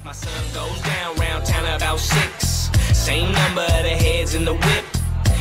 My son goes down round town about 6. Same number of the heads in the whip.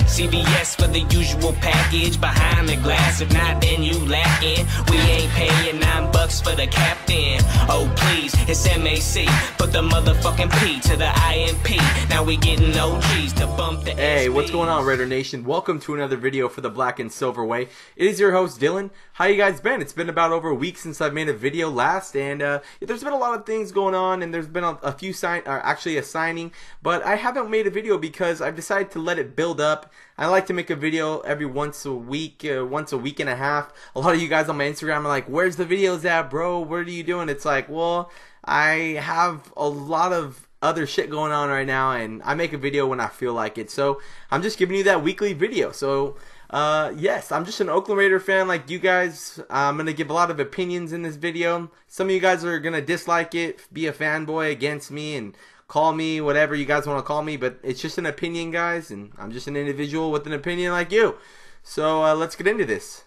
CVS for the usual package behind the glass. If not, then you lacking. We ain't paying $9 for the captain. Oh please, it's MAC. Put the motherfucking P to the IMP. Now we getting OGs to bump the Hey, SP. what's going on, Raider Nation? Welcome to another video for the Black and Silver Way. It is your host, Dylan. How you guys been? It's been about over a week since I've made a video last, and there's been a lot of things going on, and there's been a few actually a signing, but I haven't made a video because I've decided to let it build up. I like to make a video every once a week and a half. A lot of you guys on my Instagram are like, "Where's the videos at, bro? What are you doing?" It's like, well, I have a lot of other shit going on right now, and I make a video when I feel like it. So I'm just giving you that weekly video. So yes, I'm just an Oakland Raider fan like you guys. I'm gonna give a lot of opinions in this video. Some of you guys are gonna dislike it, be a fanboy against me, and call me whatever you guys want to call me, but it's just an opinion, guys, and I'm just an individual with an opinion like you. So let's get into this.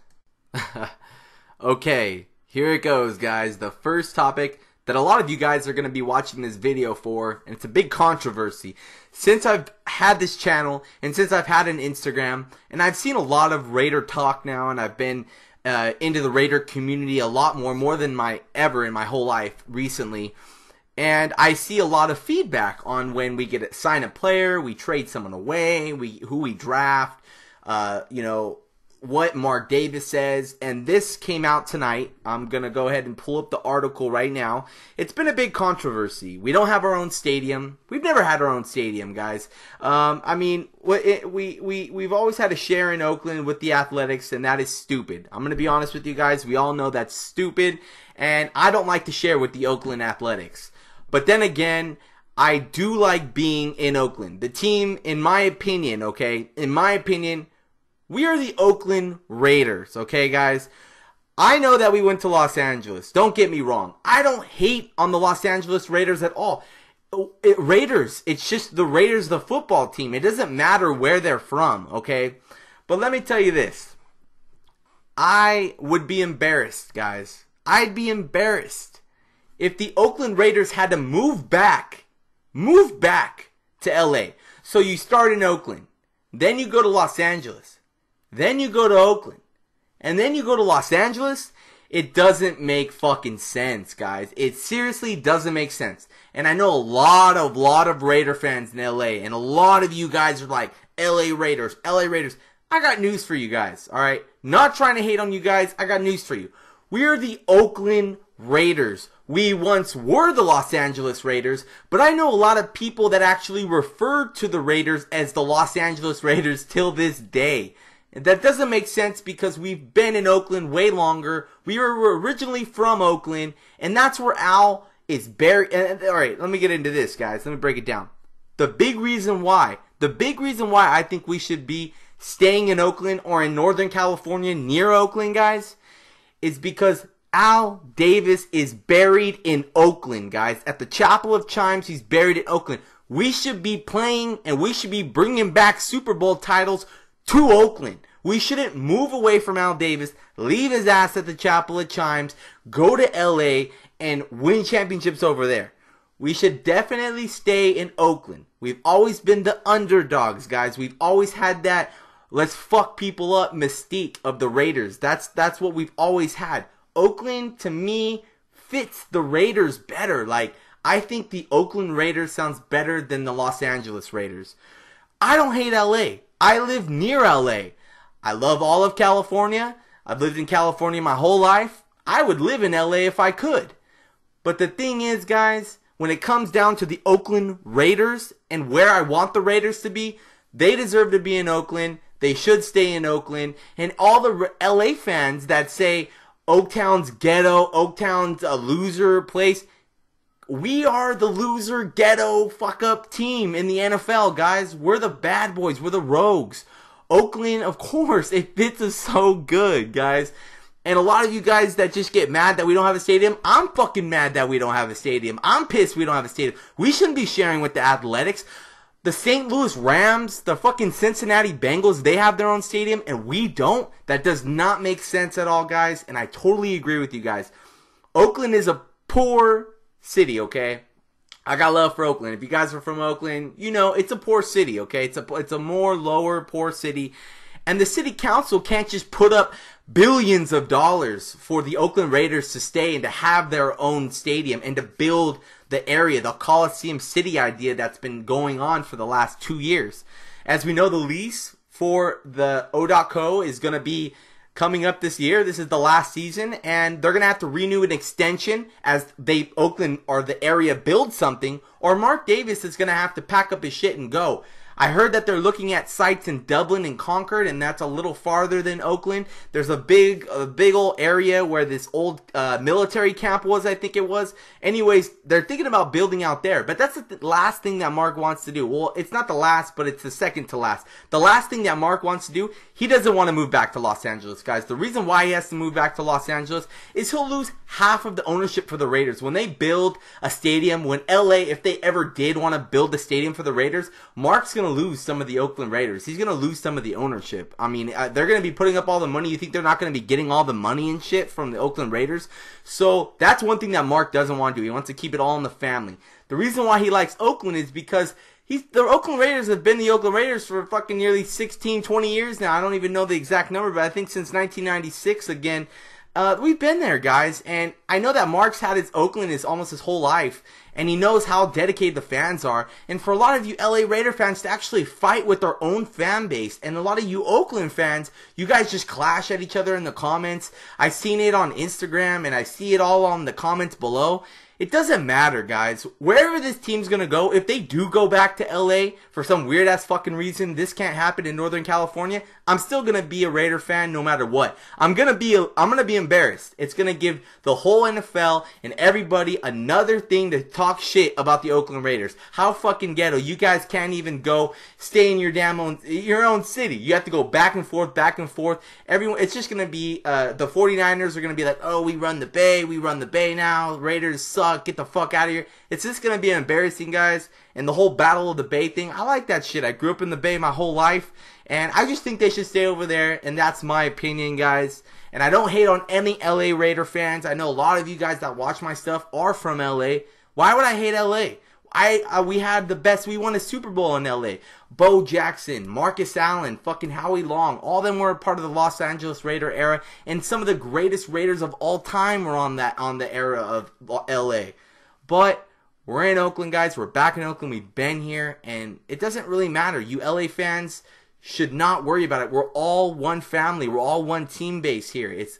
Okay, here it goes, guys. The first topic that a lot of you guys are going to be watching this video for, and it's a big controversy. Since I've had this channel, and since I've had an Instagram, and I've seen a lot of Raider talk now, and I've been into the Raider community a lot more than ever in my whole life recently. And I see a lot of feedback on when we get sign a player, we trade someone away, who we draft, you know, what Mark Davis says. And this came out tonight. I'm going to go ahead and pull up the article right now. It's been a big controversy. We don't have our own stadium. We've never had our own stadium, guys. I mean, we've always had a share in Oakland with the Athletics, and that is stupid. I'm going to be honest with you guys. We all know that's stupid, and I don't like to share with the Oakland Athletics. But then again, I do like being in Oakland. The team, in my opinion, okay, we are the Oakland Raiders, okay, guys? I know that we went to Los Angeles. Don't get me wrong. I don't hate on the Los Angeles Raiders at all. Raiders, it's just the Raiders, the football team. It doesn't matter where they're from, okay? But let me tell you this. I would be embarrassed, guys. I'd be embarrassed if the Oakland Raiders had to move back to LA. So you start in Oakland, then you go to Los Angeles, then you go to Oakland, and then you go to Los Angeles. It doesn't make fucking sense, guys. It seriously doesn't make sense. And I know a lot of Raider fans in LA, and a lot of you guys are like, LA Raiders, LA Raiders. I got news for you guys, alright? Not trying to hate on you guys, I got news for you. We are the Oakland Raiders. We once were the Los Angeles Raiders, but I know a lot of people that actually refer to the Raiders as the Los Angeles Raiders till this day. And that doesn't make sense because we've been in Oakland way longer. We were originally from Oakland, and that's where Al is buried. Alright, let me get into this, guys. Let me break it down. The big reason why I think we should be staying in Oakland or in Northern California near Oakland, guys, is because Al Davis is buried in Oakland, guys. At the Chapel of Chimes, he's buried in Oakland. We should be playing and we should be bringing back Super Bowl titles to Oakland. We shouldn't move away from Al Davis, leave his ass at the Chapel of Chimes, go to LA and win championships over there. We should definitely stay in Oakland. We've always been the underdogs, guys. We've always had that let's fuck people up mystique of the Raiders. That's what we've always had. Oakland, to me, fits the Raiders better. Like, I think the Oakland Raiders sounds better than the Los Angeles Raiders. I don't hate LA. I live near LA. I love all of California. I've lived in California my whole life. I would live in LA if I could. But the thing is, guys, when it comes down to the Oakland Raiders and where I want the Raiders to be, they deserve to be in Oakland. They should stay in Oakland. And all the LA fans that say Oaktown's ghetto, Oaktown's a loser place, we are the loser, ghetto, fuck up team in the NFL, guys. We're the bad boys. We're the rogues. Oakland, of course, it fits us so good, guys. And a lot of you guys that just get mad that we don't have a stadium, I'm fucking mad that we don't have a stadium. I'm pissed we don't have a stadium. We shouldn't be sharing with the Athletics. The St. Louis Rams, the fucking Cincinnati Bengals, they have their own stadium and we don't. That does not make sense at all, guys. And I totally agree with you guys. Oakland is a poor city, okay? I got love for Oakland. If you guys are from Oakland, you know it's a poor city, okay? It's a more lower poor city, and the city council can't just put up billions of dollars for the Oakland Raiders to stay and to have their own stadium and to build the area, the Coliseum City idea that's been going on for the last 2 years. As we know, the lease for the O.co is going to be coming up this year. This is the last season, and they're going to have to renew an extension as Oakland or the area builds something, or Mark Davis is going to have to pack up his shit and go. I heard that they're looking at sites in Dublin and Concord, and that's a little farther than Oakland. There's a big old area where this old military camp was, I think it was. Anyways, they're thinking about building out there, but that's the last thing that Mark wants to do. Well, it's not the last, but it's the second to last. The last thing that Mark wants to do, he doesn't want to move back to Los Angeles, guys. The reason why he has to move back to Los Angeles is he'll lose half of the ownership for the Raiders. When they build a stadium, when LA, if they ever did want to build a stadium for the Raiders, Mark's going to lose some of the Oakland Raiders. He's going to lose some of the ownership. I mean, they're going to be putting up all the money. You think they're not going to be getting all the money and shit from the Oakland Raiders? So that's one thing that Mark doesn't want to do. He wants to keep it all in the family. The reason why he likes Oakland is because the Oakland Raiders have been the Oakland Raiders for fucking nearly 16, 20 years now. I don't even know the exact number, but I think since 1996 again. We've been there, guys, and I know that Mark's had Oakland almost his whole life, and he knows how dedicated the fans are. And for a lot of you LA Raider fans to actually fight with their own fan base, and a lot of you Oakland fans, you guys just clash at each other in the comments. I've seen it on Instagram, and I see it all on the comments below. It doesn't matter, guys. Wherever this team's going to go, if they do go back to LA for some weird-ass fucking reason, this can't happen in Northern California, I'm still going to be a Raider fan no matter what. I'm going to be embarrassed. It's going to give the whole NFL and everybody another thing to talk shit about the Oakland Raiders. How fucking ghetto. You guys can't even go stay in your your own city. You have to go back and forth, back and forth. Everyone, it's just going to be, the 49ers are going to be like, oh, we run the Bay now. Raiders suck. Get the fuck out of here. It's just going to be embarrassing, guys. And the whole Battle of the Bay thing, I like that shit. I grew up in the Bay my whole life. And I just think they should stay over there. And that's my opinion, guys. And I don't hate on any LA Raider fans. I know a lot of you guys that watch my stuff are from LA. Why would I hate LA? We had the best. We won a Super Bowl in LA. Bo Jackson, Marcus Allen, fucking Howie Long, all of them were a part of the Los Angeles Raider era, and some of the greatest Raiders of all time were on the era of LA. But we're in Oakland, guys. We're back in Oakland. We've been here, and it doesn't really matter. You LA fans should not worry about it. We're all one family. We're all one team base here. It's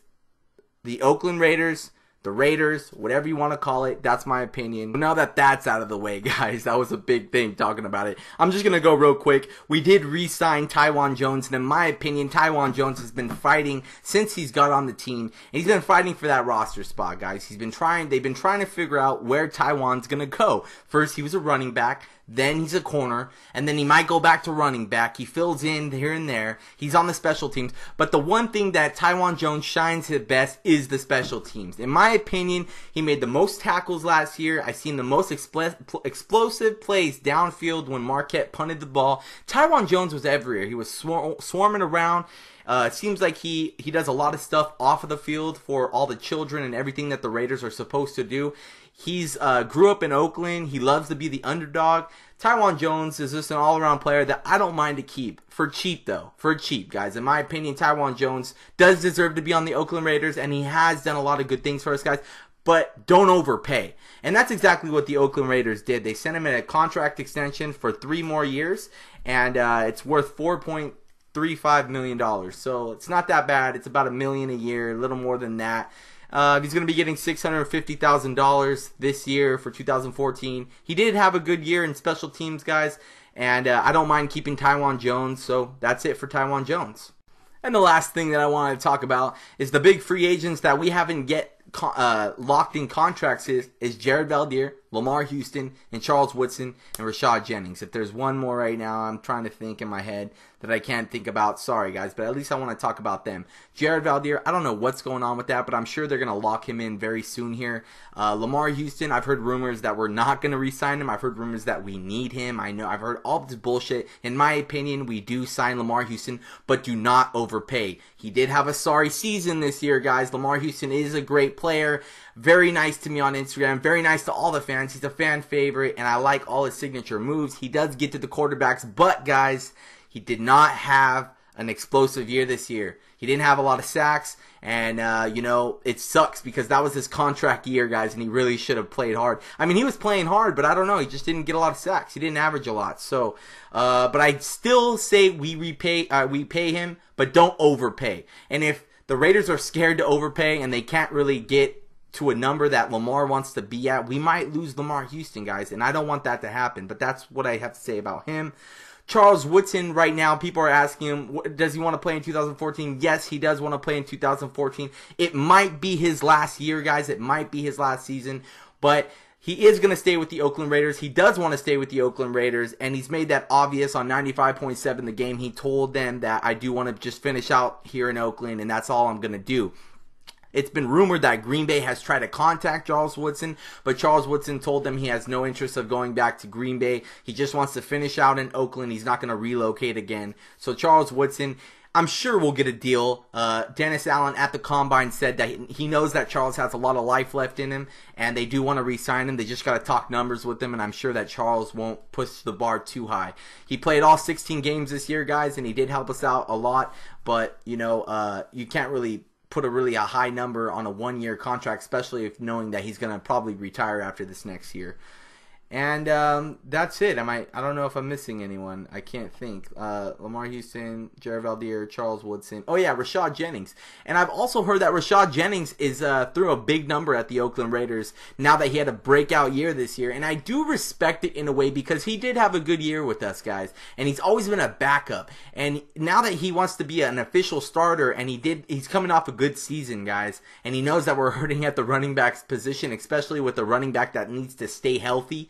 the Oakland Raiders, the Raiders, whatever you want to call it. That's my opinion. Now that that's out of the way, guys, that was a big thing talking about it. I'm just going to go real quick. We did re-sign Taiwan Jones, and in my opinion, Taiwan Jones has been fighting since he's got on the team, and he's been fighting for that roster spot, guys. They've been trying to figure out where Taiwan's going to go. First, he was a running back. Then he's a corner, and then he might go back to running back. He fills in here and there. He's on the special teams. But the one thing that Taiwan Jones shines at best is the special teams. In my opinion, he made the most tackles last year. I've seen the most explosive plays downfield when Marquette punted the ball. Taiwan Jones was everywhere. He was swarming around. It seems like he does a lot of stuff off of the field for all the children and everything that the Raiders are supposed to do. He's grew up in Oakland. He loves to be the underdog. Taiwan Jones is just an all-around player that I don't mind to keep. For cheap, though. For cheap, guys. In my opinion, Taiwan Jones does deserve to be on the Oakland Raiders, and he has done a lot of good things for us, guys. But don't overpay. And that's exactly what the Oakland Raiders did. They sent him in a contract extension for 3 more years, and it's worth $4.35 million. So it's not that bad. It's about $1 million a year, a little more than that. He's going to be getting $650,000 this year for 2014. He did have a good year in special teams, guys, and I don't mind keeping Taiwan Jones, so that's it for Taiwan Jones. And the last thing that I wanted to talk about is the big free agents that we haven't locked in contracts is Jared Valdir, Lamar Houston, and Charles Woodson, and Rashad Jennings. If there's one more right now, I'm trying to think in my head that I can't think about. Sorry, guys, but at least I want to talk about them. Jared Valdir, I don't know what's going on with that, but I'm sure they're going to lock him in very soon here. Lamar Houston, I've heard rumors that we're not going to re-sign him. I've heard rumors that we need him. I've heard all this bullshit. In my opinion, we do sign Lamar Houston, but do not overpay. He did have a sorry season this year, guys. Lamar Houston is a great player, Very nice to me on Instagram. Very nice to all the fans. He's a fan favorite, and I like all his signature moves. He does get to the quarterbacks, but guys, he did not have an explosive year this year. He didn't have a lot of sacks, and you know, it sucks because that was his contract year, guys, and he really should have played hard. I mean, he was playing hard, but I don't know, he just didn't get a lot of sacks. He didn't average a lot. So, but I still say we pay him, but don't overpay. And if the Raiders are scared to overpay and they can't really get to a number that Lamar wants to be at, we might lose Lamar Houston, guys, and I don't want that to happen. But that's what I have to say about him. Charles Woodson, right now, people are asking him, does he want to play in 2014? Yes, he does want to play in 2014. It might be his last year, guys. It might be his last season. But he is going to stay with the Oakland Raiders. He does want to stay with the Oakland Raiders, and he's made that obvious on 95.7 The Game. He told them that I do want to just finish out here in Oakland, and that's all I'm going to do. It's been rumored that Green Bay has tried to contact Charles Woodson, but Charles Woodson told them he has no interest of going back to Green Bay. He just wants to finish out in Oakland. He's not going to relocate again. So Charles Woodson, I'm sure we'll get a deal. Dennis Allen at the Combine said that he knows that Charles has a lot of life left in him, and they do want to re-sign him. They just got to talk numbers with him, and I'm sure that Charles won't push the bar too high. He played all 16 games this year, guys, and he did help us out a lot, but, you know, you can't really put a high number on a one-year contract, especially if knowing that he's going to probably retire after this next year. And that's it. I don't know if I'm missing anyone. I can't think. Lamar Houston, Jared Valdir, Charles Woodson. Oh yeah, Rashad Jennings. And I've also heard that Rashad Jennings is threw a big number at the Oakland Raiders now that he had a breakout year this year. And I do respect it in a way because he did have a good year with us, guys. And he's always been a backup. And now that he wants to be an official starter, and he's coming off a good season, guys. And he knows that we're hurting at the running back's position, especially with a running back that needs to stay healthy.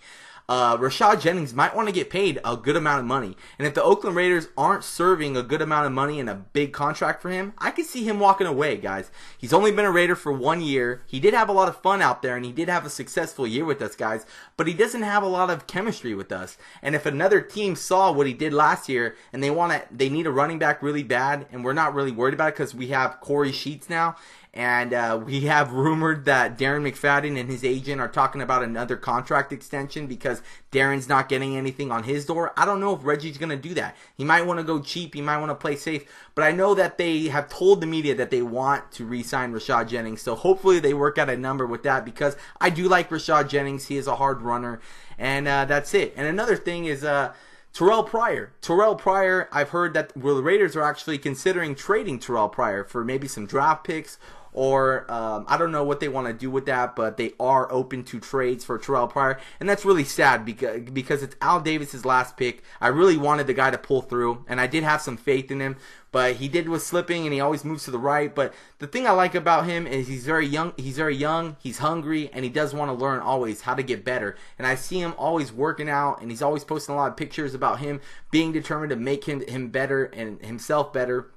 Rashad Jennings might want to get paid a good amount of money. And if the Oakland Raiders aren't serving a good amount of money and a big contract for him, I could see him walking away, guys. He's only been a Raider for 1 year. He did have a lot of fun out there, and he did have a successful year with us, guys. But he doesn't have a lot of chemistry with us. And if another team saw what he did last year, and they need a running back really bad, and we're not really worried about it because we have Corey Sheets now, and we have rumored that Darren McFadden and his agent are talking about another contract extension because Darren's not getting anything on his door. I don't know if Reggie's going to do that. He might want to go cheap. He might want to play safe. But I know that they have told the media that they want to re-sign Rashad Jennings. So hopefully they work out a number with that because I do like Rashad Jennings. He is a hard runner. And that's it. And another thing is Terrelle Pryor. Terrelle Pryor, I've heard that the Raiders are actually considering trading Terrelle Pryor for maybe some draft picks, or I don't know what they want to do with that, but they are open to trades for Terrelle Pryor, and that's really sad because it's Al Davis's last pick. I really wanted the guy to pull through, and I did have some faith in him, but he was slipping, and he always moves to the right. But the thing I like about him is he's very young, he's hungry, and he does want to learn always how to get better. And I see him always working out, and he's always posting a lot of pictures about him being determined to make him better and himself better.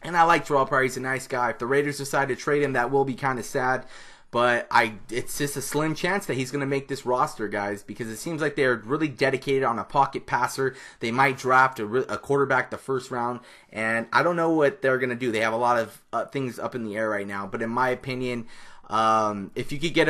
And I like Terrelle Pryor. He's a nice guy. If the Raiders decide to trade him, that will be kind of sad. But it's just a slim chance that he's going to make this roster, guys, because it seems like they're really dedicated on a pocket passer. They might draft a quarterback the first round, and I don't know what they're going to do. They have a lot of things up in the air right now. But in my opinion, if you could get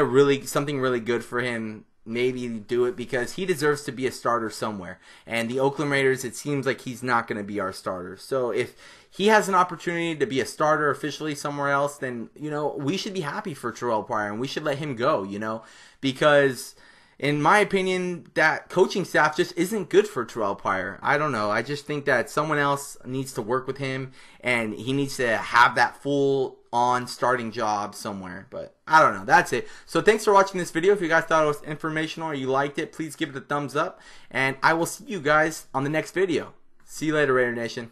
something really good for him, maybe do it because he deserves to be a starter somewhere. And the Oakland Raiders, it seems like he's not going to be our starter. So if he has an opportunity to be a starter officially somewhere else, then, you know, we should be happy for Terrelle Pryor and we should let him go, you know, because in my opinion, that coaching staff just isn't good for Terrelle Pryor. I don't know. I just think that someone else needs to work with him, and he needs to have that full-on starting job somewhere. But I don't know. That's it. So thanks for watching this video. If you guys thought it was informational or you liked it, please give it a thumbs up. And I will see you guys on the next video. See you later, Raider Nation.